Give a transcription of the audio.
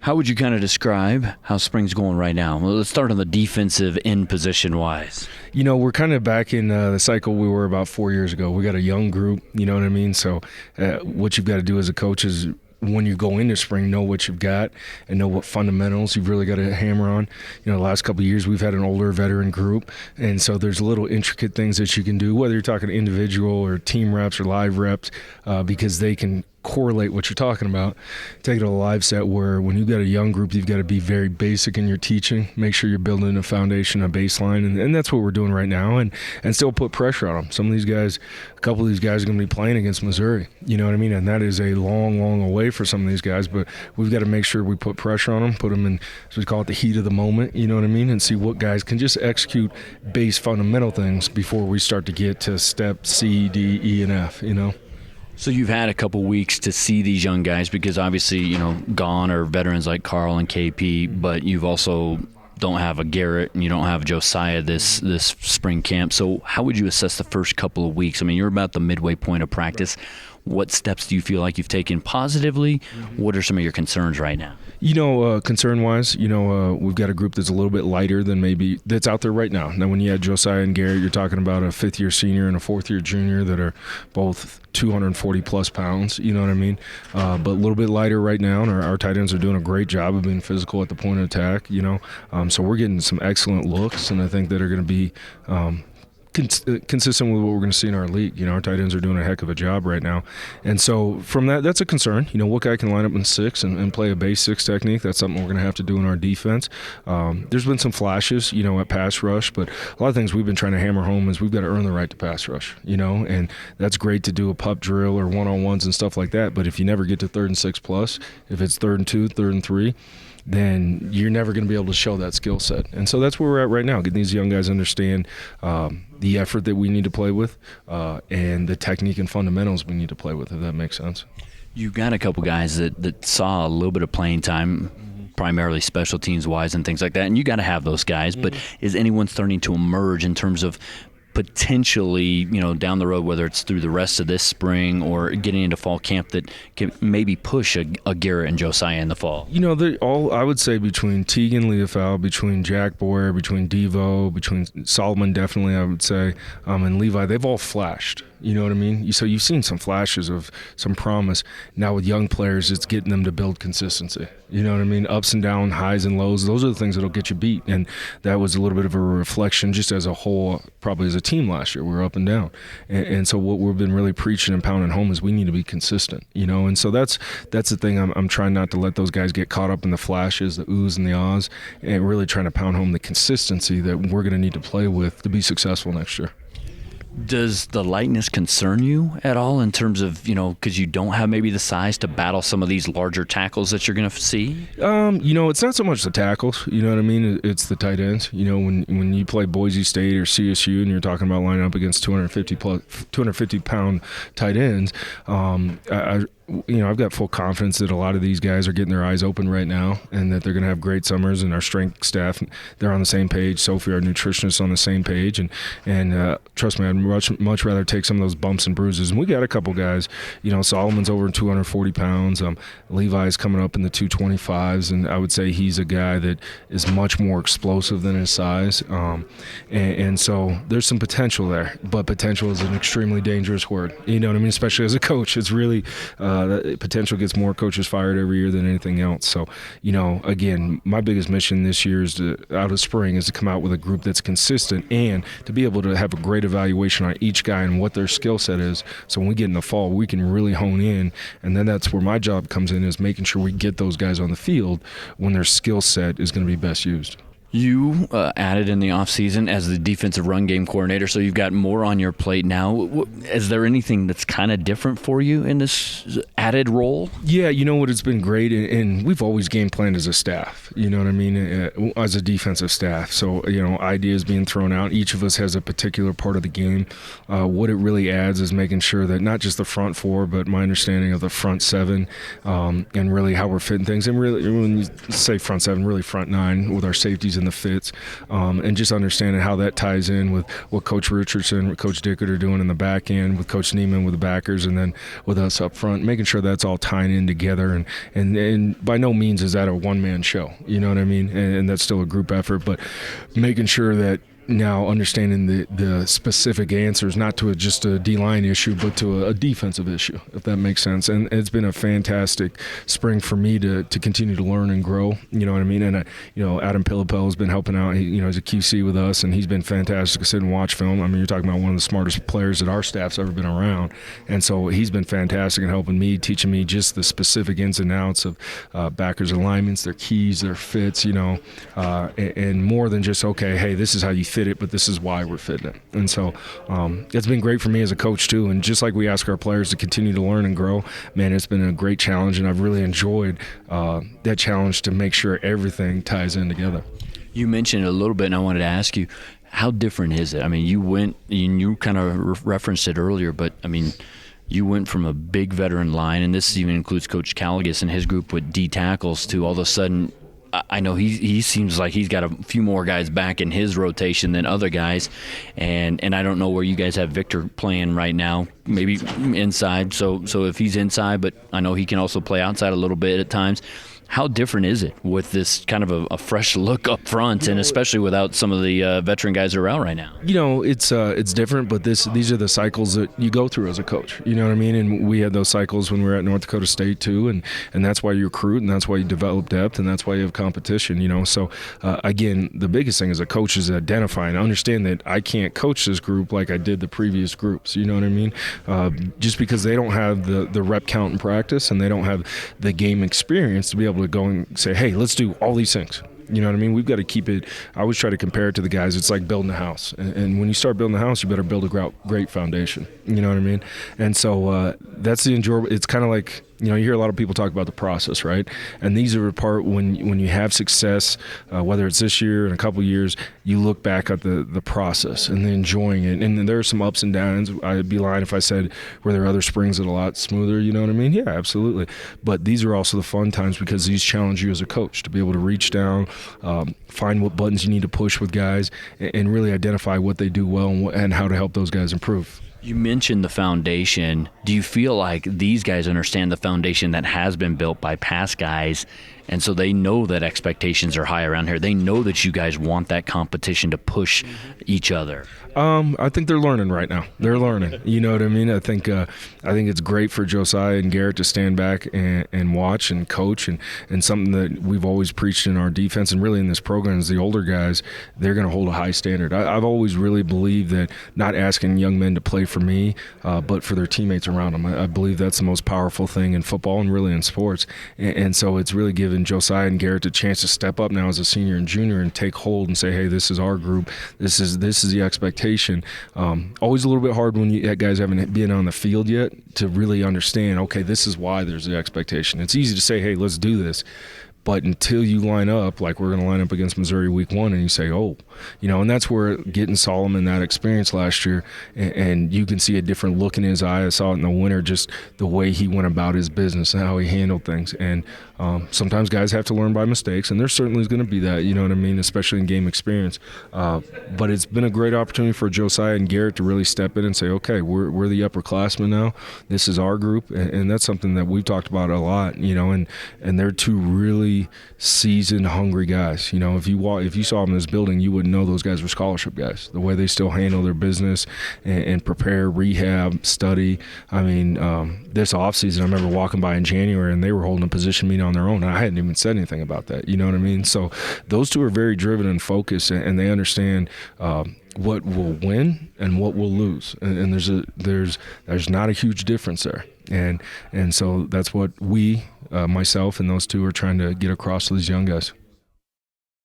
How would you kind of describe how spring's going right now? Well, let's start on the defensive end position-wise. We're kind of back in the cycle we were about 4 years ago. We got a young group, you know what I mean? So what you've got to do as a coach is when you go into spring, know what you've got and know what fundamentals you've really got to hammer on. The last couple of years we've had an older veteran group, and so there's little intricate things that you can do, whether you're talking individual or team reps or live reps, because they can correlate what you're talking about. Take it to a live set where when you've got a young group, you've got to be very basic in your teaching. Make sure you're building a foundation, a baseline, and that's what we're doing right now, and still put pressure on them. Some of these guys, a couple of these guys are going to be playing against Missouri, you know what I mean? And that is a long, long away for some of these guys, but we've got to make sure we put pressure on them, put them in, as we call it, the heat of the moment, you know what I mean? And see what guys can just execute base fundamental things before we start to get to step C, D, E, and F, So you've had a couple weeks to see these young guys because obviously, gone are veterans like Crall and KP, but you've also don't have a Garrett and you don't have Josiah this spring camp. So how would you assess the first couple of weeks? I mean, you're about the midway point of practice. What steps do you feel like you've taken positively? What are some of your concerns right now? Concern-wise, we've got a group that's a little bit lighter than maybe that's out there right now. Now, when you had Josiah and Garrett, you're talking about a fifth-year senior and a fourth-year junior that are both 240-plus pounds, you know what I mean? But a little bit lighter right now, and our tight ends are doing a great job of being physical at the point of attack, So we're getting some excellent looks, and I think that are going to be consistent with what we're going to see in our league. Our tight ends are doing a heck of a job right now. And so from that's a concern. What guy can line up in six and play a base six technique? That's something we're going to have to do in our defense. There's been some flashes, at pass rush, but a lot of things we've been trying to hammer home is we've got to earn the right to pass rush, and that's great to do a pup drill or one-on-ones and stuff like that. But if you never get to 3rd and 6 plus, if it's 3rd and 2, 3rd and 3, then you're never going to be able to show that skill set. And so that's where we're at right now, getting these young guys understand the effort that we need to play with and the technique and fundamentals we need to play with, if that makes sense. You've got a couple guys that saw a little bit of playing time, primarily special teams wise and things like that, and you got to have those guys, but is anyone starting to emerge in terms of potentially, down the road, whether it's through the rest of this spring or getting into fall camp, that can maybe push a Garrett and Josiah in the fall? They're all, I would say, between Teagan Leofau, between Jack Boyer, between Devo, between Solomon, definitely, I would say, and Levi, they've all flashed. You know what I mean? So you've seen some flashes of some promise. Now with young players, it's getting them to build consistency. You know what I mean? Ups and downs, highs and lows. Those are the things that'll get you beat. And that was a little bit of a reflection just as a whole, probably as a team last year. We were up and down. And so what we've been really preaching and pounding home is we need to be consistent, And so that's the thing. I'm trying not to let those guys get caught up in the flashes, the oohs and the ahs, and really trying to pound home the consistency that we're going to need to play with to be successful next year. Does the lightness concern you at all in terms of, because you don't have maybe the size to battle some of these larger tackles that you're going to see? It's not so much the tackles, you know what I mean? It's the tight ends. When you play Boise State or CSU and you're talking about lining up against 250-pound tight ends, I've got full confidence that a lot of these guys are getting their eyes open right now and that they're going to have great summers, and our strength staff, they're on the same page. Sophie, our nutritionist, on the same page. And trust me, I'd much rather take some of those bumps and bruises. And we got a couple guys, Solomon's over 240 pounds. Levi's coming up in the 225s, and I would say he's a guy that is much more explosive than his size. And so there's some potential there, but potential is an extremely dangerous word. You know what I mean? Especially as a coach, it's really potential gets more coaches fired every year than anything else. So, again, my biggest mission this year is out of spring is to come out with a group that's consistent and to be able to have a great evaluation on each guy and what their skill set is. So when we get in the fall, we can really hone in, and then that's where my job comes in, is making sure we get those guys on the field when their skill set is going to be best used. You added in the offseason as the defensive run game coordinator, so you've got more on your plate now. Is there anything that's kind of different for you in this added role? Yeah, it's been great, and we've always game planned as a staff, you know what I mean, as a defensive staff. So, ideas being thrown out. Each of us has a particular part of the game. What it really adds is making sure that not just the front four, but my understanding of the front seven, and really how we're fitting things. And really, when you say front seven, really front nine with our safeties in and the fits, and just understanding how that ties in with what Coach Richardson, what Coach Dickert are doing in the back end, with Coach Neiman with the backers, and then with us up front, making sure that's all tying in together. And by no means is that a one-man show, you know what I mean? And that's still a group effort, but making sure that now understanding the specific answers, not to just a D-line issue, but to a defensive issue, if that makes sense. And it's been a fantastic spring for me to continue to learn and grow, you know what I mean? And, Adam Pillipel has been helping out. He's a QC with us, and he's been fantastic to sit and watch film. I mean, you're talking about one of the smartest players that our staff's ever been around. And so he's been fantastic in helping me, teaching me just the specific ins and outs of backers' alignments, their keys, their fits, and more than just, okay, hey, this is how you fit it, but this is why we're fitting it. And so it's been great for me as a coach too. And just like we ask our players to continue to learn and grow, man, it's been a great challenge, and I've really enjoyed that challenge to make sure everything ties in together. You mentioned it a little bit, and I wanted to ask you, how different is it? I mean, you kind of referenced it earlier, but I mean, you went from a big veteran line, and this even includes Coach Caligas and his group with D tackles, to all of a sudden, I know he seems like he's got a few more guys back in his rotation than other guys, and I don't know where you guys have Victor playing right now, maybe inside. So if he's inside, but I know he can also play outside a little bit at times. How different is it with this kind of a fresh look up front, and especially without some of the veteran guys that are out right now? It's different, but these are the cycles that you go through as a coach. You know what I mean? And we had those cycles when we were at North Dakota State too, and that's why you recruit, and that's why you develop depth, and that's why you have competition. So again, the biggest thing as a coach is identify and understand that I can't coach this group like I did the previous groups. You know what I mean? Just because they don't have the rep count in practice, and they don't have the game experience to be able to go and say, hey, let's do all these things. You know what I mean? We've got to keep it. I always try to compare it to the guys. It's like building a house. And when you start building a house, you better build a great foundation. You know what I mean? And so that's the enjoyable. It's kind of like, you hear a lot of people talk about the process, right? And these are a part when you have success, whether it's this year or in a couple of years, you look back at the process and enjoying it. And then there are some ups and downs. I'd be lying if I said, were there other springs that are a lot smoother? You know what I mean? Yeah, absolutely. But these are also the fun times, because these challenge you as a coach to be able to reach down, find what buttons you need to push with guys, and really identify what they do well and how to help those guys improve. You mentioned the foundation. Do you feel like these guys understand the foundation that has been built by past guys, and so they know that expectations are high around here? They know that you guys want that competition to push each other. I think they're learning right now. They're learning. You know what I mean? I think it's great for Josiah and Garrett to stand back and watch and coach, and something that we've always preached in our defense and really in this program is the older guys, they're going to hold a high standard. I've always really believed that not asking young men to play for me, but for their teammates around them. I believe that's the most powerful thing in football and really in sports. And so it's really given Josiah and Garrett a chance to step up now as a senior and junior and take hold and say, hey, this is our group. This is the expectation. Always a little bit hard when you guys haven't been on the field yet to really understand, okay, this is why there's the expectation. It's easy to say, hey, let's do this. But until you line up, like we're going to line up against Missouri week 1, and you say, oh, and that's where getting Solomon that experience last year, and you can see a different look in his eye. I saw it in the winter, just the way he went about his business and how he handled things. And sometimes guys have to learn by mistakes, and there certainly is going to be that, you know what I mean, especially in game experience. But it's been a great opportunity for Josiah and Garrett to really step in and say, okay, we're the upperclassmen now. This is our group, and that's something that we've talked about a lot, and they're two really seasoned, hungry guys. If you saw them in this building, you wouldn't know those guys were scholarship guys. The way they still handle their business and prepare, rehab, study. I mean, this offseason, I remember walking by in January, and they were holding a position meeting on their own, and I hadn't even said anything about that. You know what I mean? So those two are very driven and focused, and they understand what will win and what will lose, and there's not a huge difference there. And so that's what we, myself and those two, are trying to get across to these young guys.